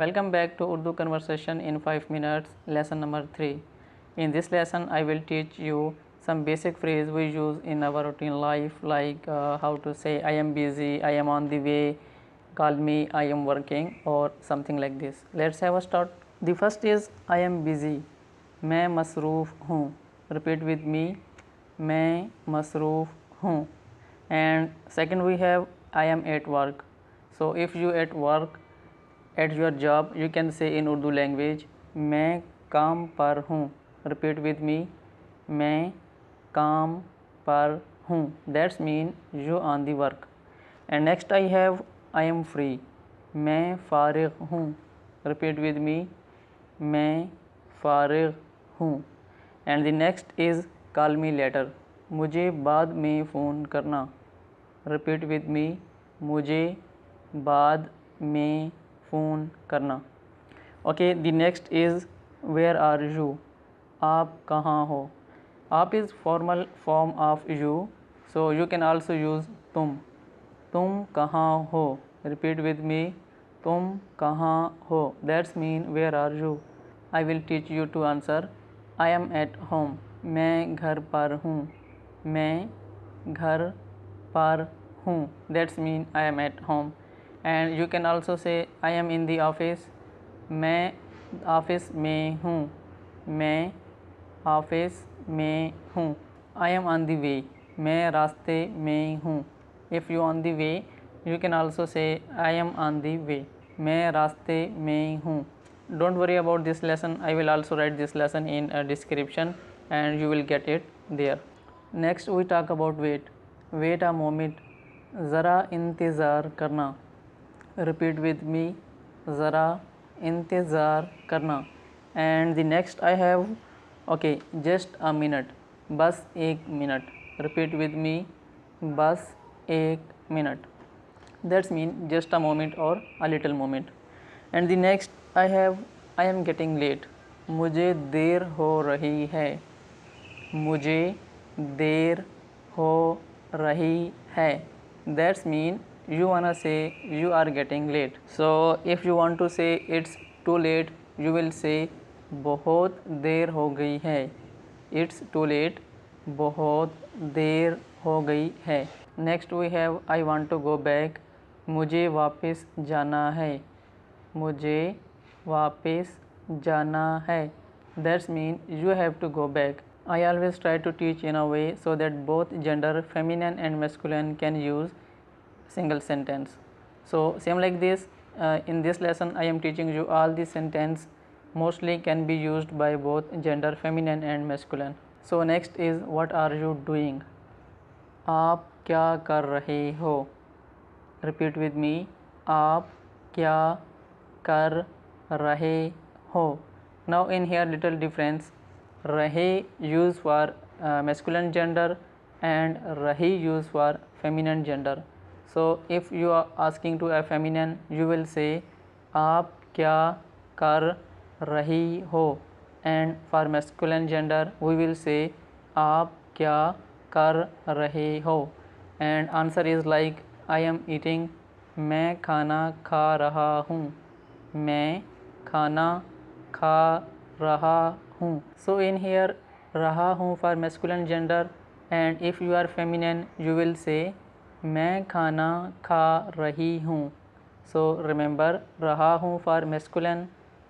Welcome back to Urdu conversation in 5 minutes, lesson number 3. In this lesson, I will teach you some basic phrase we use in our routine life, like how to say I am busy, I am on the way, call me, I am working, or something like this. Let's have a start. The first is I am busy. मैं मसरूफ़ हूँ. Repeat with me. मैं मसरूफ़ हूँ. And second we have I am at work. So if you at work, at your job, you can say in Urdu language मैं काम पर हूँ. Repeat with me. मैं काम पर हूँ. That's mean you on the work. And next I have I am free. मैं फारिग हूँ. Repeat with me. मैं फारिग हूँ. And the next is call me later. मुझे बाद में फ़ोन करना. Repeat with me. मुझे बाद में फ़ोन करना. Okay, the next is where are you? आप कहाँ हो? आप is formal form of you, so you can also use तुम. तुम कहाँ हो? Repeat with me. तुम कहाँ हो? That's mean where are you? I will teach you to answer. I am at home. मैं घर पर हूँ. मैं घर पर हूँ. That's mean I am at home. And you can also say I am in the office. मैं office में हूँ. मैं ऑफिस में हूँ. I am on the way. मैं रास्ते में हूँ. If you on the way, you can also say I am on the way. मैं रास्ते में हूँ. Don't worry about this lesson. I will also write this lesson in a description and you will get it there. Next we talk about wait. Wait a moment. ज़रा इंतज़ार करना. Repeat with me. ज़रा इंतज़ार करना. And the next I have okay just a minute. बस एक minute. Repeat with me. बस एक minute. That's mean just a moment or a little moment. And the next I have I am getting late. मुझे देर हो रही है. मुझे देर हो रही है. That's mean you wanna say you are getting late. So if you want to say it's too late, you will say बहुत देर हो गई है. It's too late. बहुत देर हो गई है. Next we have I want to go back. मुझे वापस जाना है. मुझे वापस जाना है. That's mean you have to go back. I always try to teach in a way so that both gender, feminine and masculine, can use single sentence. So same like this, in this lesson I am teaching you all the sentence mostly can be used by both gender, feminine and masculine. So next is what are you doing? आप क्या कर रहे हो? Repeat with me. आप क्या कर रहे हो? Now in here little difference. रहे use for masculine gender and रही use for feminine gender. So if you are asking to a feminine, you will say आप क्या कर रही हो, and for masculine gender we will say आप क्या कर रहे हो. And answer is like I am eating. मैं खाना खा रहा हूँ. मैं खाना खा रहा हूँ. So in here रहा हूँ for masculine gender, and if you are feminine you will say मैं खाना खा रही हूँ. So remember रहा हूँ for masculine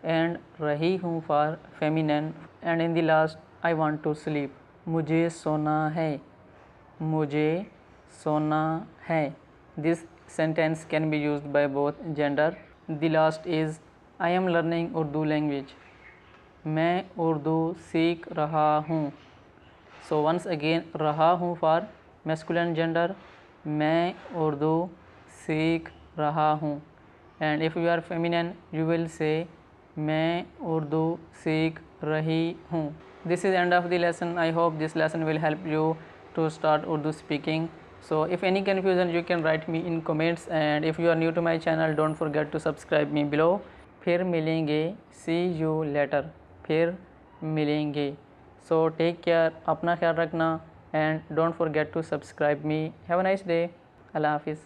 and रही हूँ for feminine. And in the last I want to sleep. मुझे सोना है. मुझे सोना है. This sentence can be used by both gender. The last is I am learning Urdu language. मैं उर्दू सीख रहा हूँ. So once again रहा हूँ for masculine gender. मैं उर्दू सीख रहा हूँ. And if you are feminine you will say मैं उर्दू सीख रही हूँ. This is end of the lesson. I hope this lesson will help you to start Urdu speaking. So if any confusion you can write me in comments, and if you are new to my channel don't forget to subscribe me below. फिर मिलेंगे. See you later. फिर मिलेंगे. So take care. अपना ख्याल रखना and don't forget to subscribe me. Have a nice day. अल्लाह हाफिज़.